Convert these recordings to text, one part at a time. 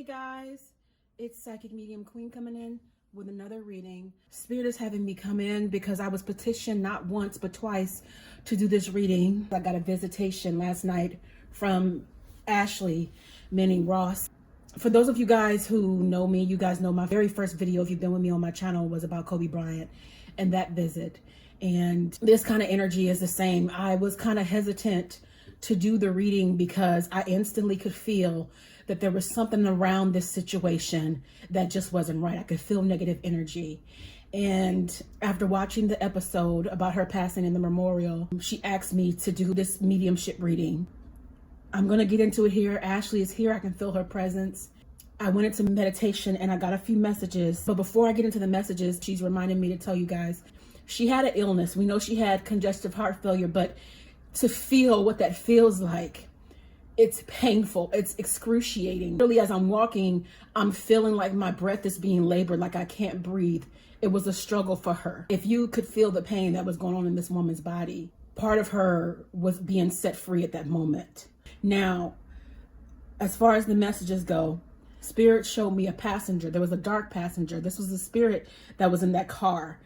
Hey guys, it's Psychic Medium Queen coming in with another reading. Spirit is having me come in because I was petitioned not once but twice to do this reading. I got a visitation last night from Ashley Minnie Ross. For those of you guys who know me, you guys know my very first video, if you've been with me on my channel, was about Kobe Bryant and that visit. And this kind of energy is the same. I was kind of hesitant to do the reading because I instantly could feel that there was something around this situation that just wasn't right. I could feel negative energy. And after watching the episode about her passing in the memorial, she asked me to do this mediumship reading. I'm going to get into it here. Ashley is here. I can feel her presence. I went into meditation and I got a few messages. But before I get into the messages, she's reminding me to tell you guys, she had an illness. We know she had congestive heart failure, but to feel what that feels like, it's painful. It's excruciating. Really, as I'm walking, I'm feeling like my breath is being labored, like I can't breathe. It was a struggle for her. If you could feel the pain that was going on in this woman's body, part of her was being set free at that moment. Now, as far as the messages go, Spirit showed me a passenger. There was a dark passenger. This was the spirit that was in that car.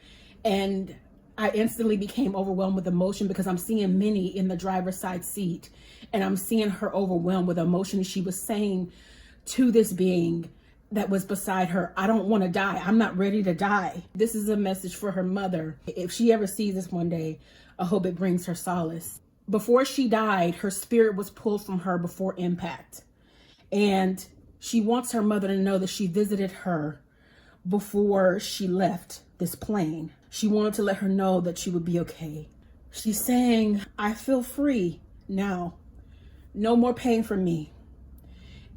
And I instantly became overwhelmed with emotion because I'm seeing Minnie in the driver's side seat and I'm seeing her overwhelmed with emotion. She was saying to this being that was beside her, I don't want to die. I'm not ready to die. This is a message for her mother. If she ever sees this one day, I hope it brings her solace. Before she died, her spirit was pulled from her before impact. And she wants her mother to know that she visited her before she left this plane. She wanted to let her know that she would be okay. She's saying, I feel free now. No more pain for me.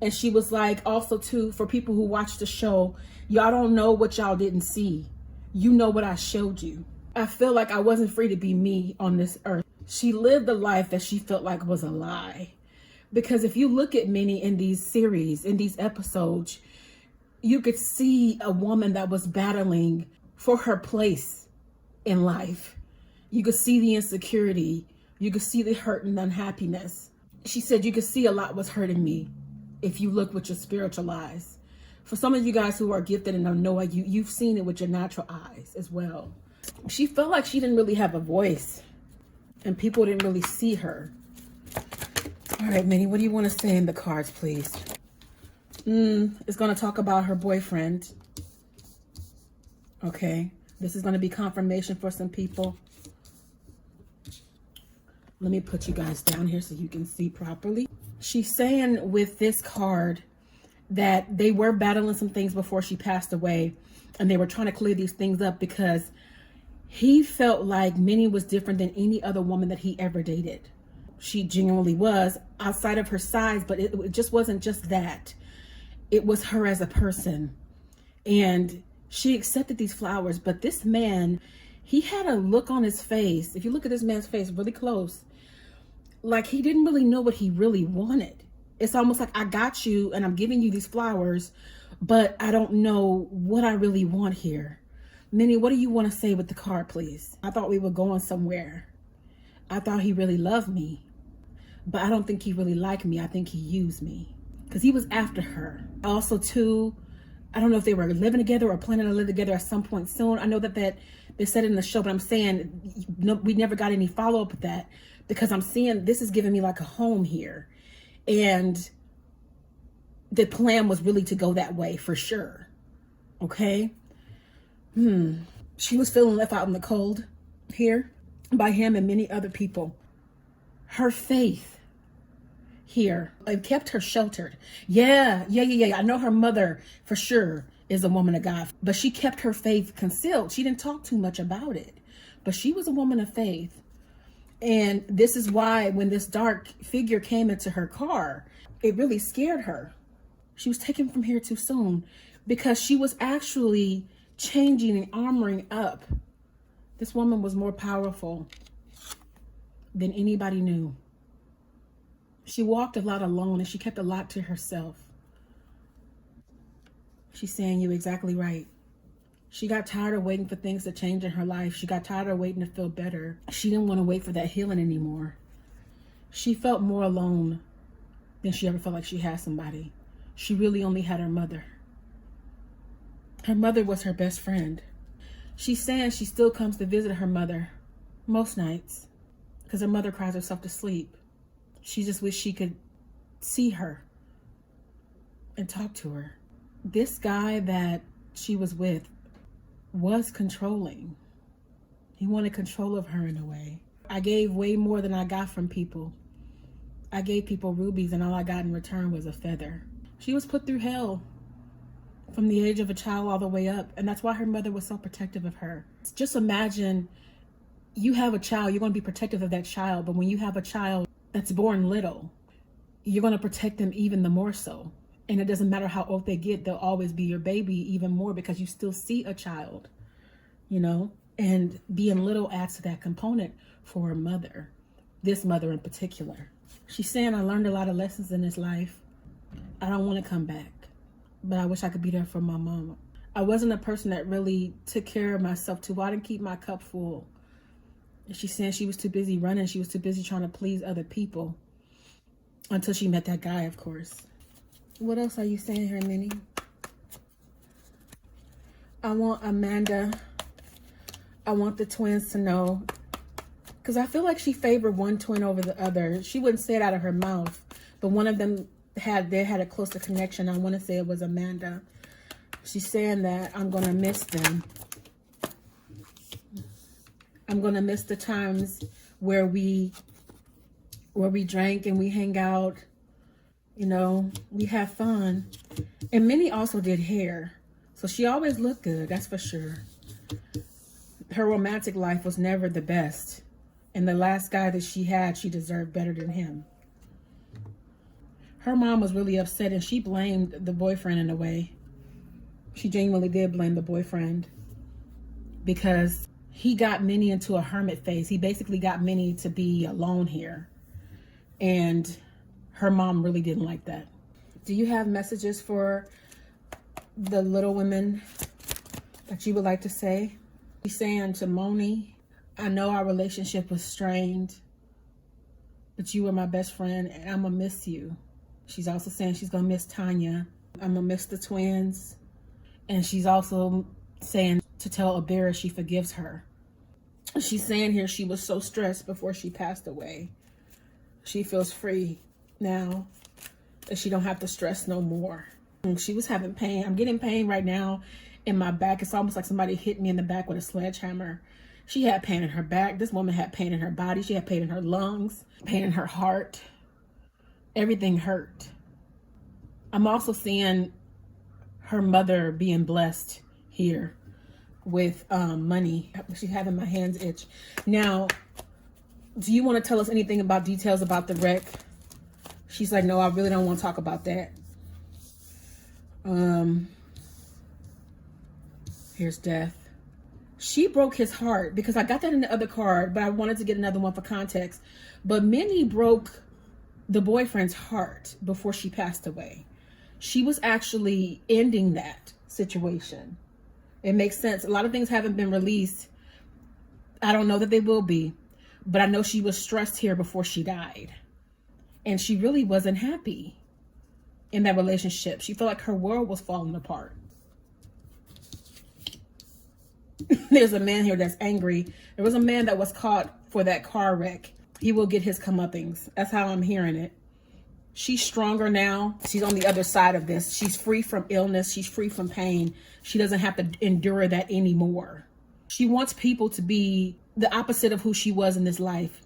And she was like, also too, for people who watch the show, y'all don't know what y'all didn't see. You know what I showed you. I feel like I wasn't free to be me on this earth. She lived a life that she felt like was a lie. Because if you look at Minnie in these series, in these episodes, you could see a woman that was battling for her place in life. You could see the insecurity. You could see the hurt and unhappiness. She said, you could see a lot was hurting me if you look with your spiritual eyes. For some of you guys who are gifted and know you've seen it with your natural eyes as well. She felt like she didn't really have a voice and people didn't really see her. All right, Minnie, what do you want to say in the cards, please? It's going to talk about her boyfriend. Okay, this is going to be confirmation for some people. Let me put you guys down here so you can see properly. She's saying with this card that they were battling some things before she passed away, and they were trying to clear these things up because he felt like Minnie was different than any other woman that he ever dated. She genuinely was, outside of her size, but it just wasn't just that. It was her as a person. And she accepted these flowers, but this man, he had a look on his face. If you look at this man's face really close, like he didn't really know what he really wanted. It's almost like, I got you and I'm giving you these flowers, but I don't know what I really want here. Minnie, what do you want to say with the card, please? I thought we were going somewhere. I thought he really loved me, but I don't think he really liked me. I think he used me because he was after her. Also, too, I don't know if they were living together or planning to live together at some point soon. I know that they said it in the show, but I'm saying we never got any follow-up with that because I'm seeing this is giving me like a home here. And the plan was really to go that way for sure. Okay? She was feeling left out in the cold here by him and many other people. Her faith here, it kept her sheltered. Yeah. I know her mother for sure is a woman of God, but she kept her faith concealed. She didn't talk too much about it, but she was a woman of faith. And this is why when this dark figure came into her car, it really scared her. She was taken from here too soon because she was actually changing and armoring up. This woman was more powerful than anybody knew. She walked a lot alone and she kept a lot to herself. She's saying you're exactly right. She got tired of waiting for things to change in her life. She got tired of waiting to feel better. She didn't want to wait for that healing anymore. She felt more alone than she ever felt like she had somebody. she really only had her mother. Her mother was her best friend. She's saying she still comes to visit her mother most nights because her mother cries herself to sleep. She just wished she could see her and talk to her. This guy that she was with was controlling. He wanted control of her in a way. I gave way more than I got from people. I gave people rubies and all I got in return was a feather. She was put through hell from the age of a child all the way up. And that's why her mother was so protective of her. Just imagine you have a child, you're going to be protective of that child. But when you have a child that's born little, you're going to protect them even the more so. And it doesn't matter how old they get, they'll always be your baby even more because you still see a child, you know, and being little adds to that component for a mother, this mother in particular. She's saying, I learned a lot of lessons in this life. I don't want to come back, but I wish I could be there for my mama. I wasn't a person that really took care of myself too well. I didn't keep my cup full. She's saying she was too busy running. She was too busy trying to please other people until she met that guy, of course. What else are you saying here, Minnie? I want Amanda. I want the twins to know. Because I feel like she favored one twin over the other. She wouldn't say it out of her mouth. But one of them had a closer connection. I want to say it was Amanda. She's saying that I'm going to miss them. I'm going to miss the times where we drank and we hang out. You know, we have fun. And Minnie also did hair. So she always looked good, that's for sure. Her romantic life was never the best. And the last guy that she had, she deserved better than him. Her mom was really upset and she blamed the boyfriend in a way. She genuinely did blame the boyfriend because he got Minnie into a hermit phase. He basically got Minnie to be alone here. And her mom really didn't like that. Do you have messages for the little women that you would like to say? She's saying to Moni, I know our relationship was strained, but you were my best friend and I'm gonna miss you. She's also saying she's gonna miss Tanya. I'm gonna miss the twins. And she's also saying to tell Abira she forgives her. She's saying here she was so stressed before she passed away. She feels free now that she don't have to stress no more. She was having pain. I'm getting pain right now in my back. It's almost like somebody hit me in the back with a sledgehammer. She had pain in her back. This woman had pain in her body. She had pain in her lungs, pain in her heart. Everything hurt. I'm also seeing her mother being blessed here with money. She's having my hands itch. Now, do you want to tell us anything about details about the wreck? She's like, no, I really don't want to talk about that. Here's death. She broke his heart because I got that in the other card, but I wanted to get another one for context. But Minnie broke the boyfriend's heart before she passed away. She was actually ending that situation. It makes sense. A lot of things haven't been released. I don't know that they will be, but I know she was stressed here before she died. And she really wasn't happy in that relationship. She felt like her world was falling apart. There's a man here that's angry. There was a man that was caught for that car wreck. He will get his comeuppings. That's how I'm hearing it. She's stronger now. She's on the other side of this. She's free from illness. She's free from pain. She doesn't have to endure that anymore. She wants people to be the opposite of who she was in this life.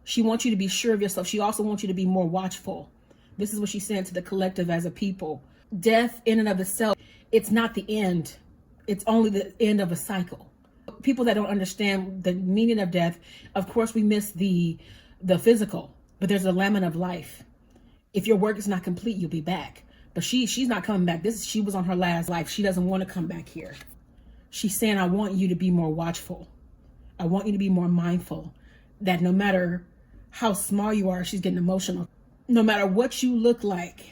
She wants you to be sure of yourself. She also wants you to be more watchful. This is what she's saying to the collective as a people. Death in and of itself, it's not the end. It's only the end of a cycle. People that don't understand the meaning of death, of course we miss the physical, but there's a lament of life. If your work is not complete, you'll be back. But she's not coming back. She was on her last life. She doesn't want to come back here. She's saying, I want you to be more watchful. I want you to be more mindful that no matter how small you are, she's getting emotional. No matter what you look like,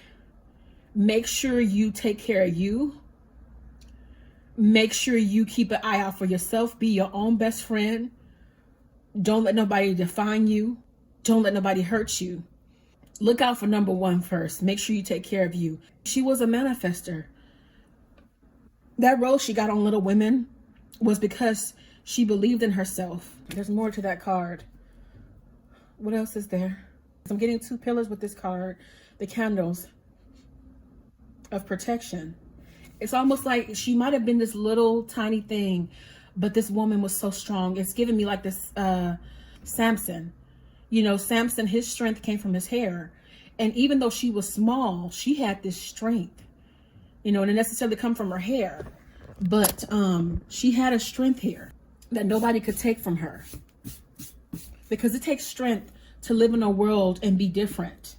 make sure you take care of you. Make sure you keep an eye out for yourself. Be your own best friend. Don't let nobody define you. Don't let nobody hurt you. Look out for number one first. Make sure you take care of you. She was a manifester. That role she got on Little Women was because she believed in herself. There's more to that card. What else is there? I'm getting two pillars with this card. The candles of protection. It's almost like she might have been this little tiny thing, but this woman was so strong. It's giving me like this Samson. You know, Samson, his strength came from his hair. And even though she was small, she had this strength. You know, and it necessarily come from her hair. But she had a strength here that nobody could take from her. Because it takes strength to live in a world and be different.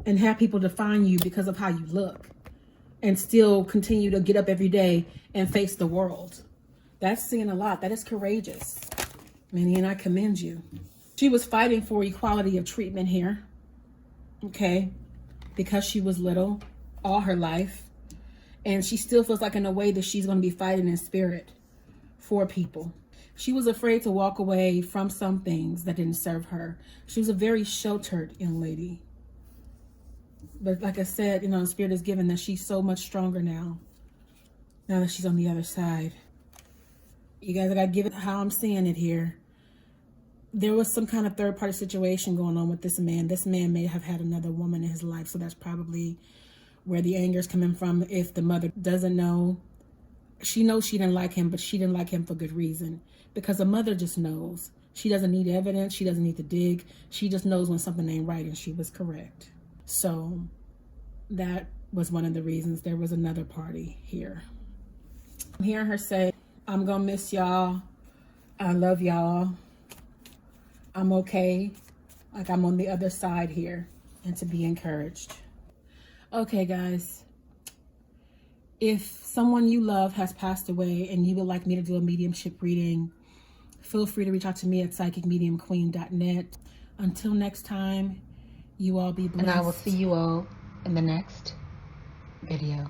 And have people define you because of how you look. And still continue to get up every day and face the world. That's seeing a lot. That is courageous. Minnie, and I commend you. She was fighting for equality of treatment here. Okay. Because she was little all her life. And she still feels like in a way that she's going to be fighting in spirit for people. She was afraid to walk away from some things that didn't serve her. She was a very sheltered young lady. But like I said, you know, spirit is given that she's so much stronger now. Now that she's on the other side. You guys, I got to give it how I'm seeing it here. There was some kind of third-party situation going on with this man. This man may have had another woman in his life, so that's probably where the anger is coming from. If the mother doesn't know, she knows she didn't like him, but she didn't like him for good reason. Because the mother just knows. She doesn't need evidence. She doesn't need to dig. She just knows when something ain't right, and she was correct. So that was one of the reasons there was another party here. I'm hearing her say, I'm going to miss y'all. I love y'all. I'm okay. Like I'm on the other side here, and to be encouraged. Okay, guys. If someone you love has passed away and you would like me to do a mediumship reading, feel free to reach out to me at psychicmediumqueen.net. Until next time, you all be blessed. And I will see you all in the next video.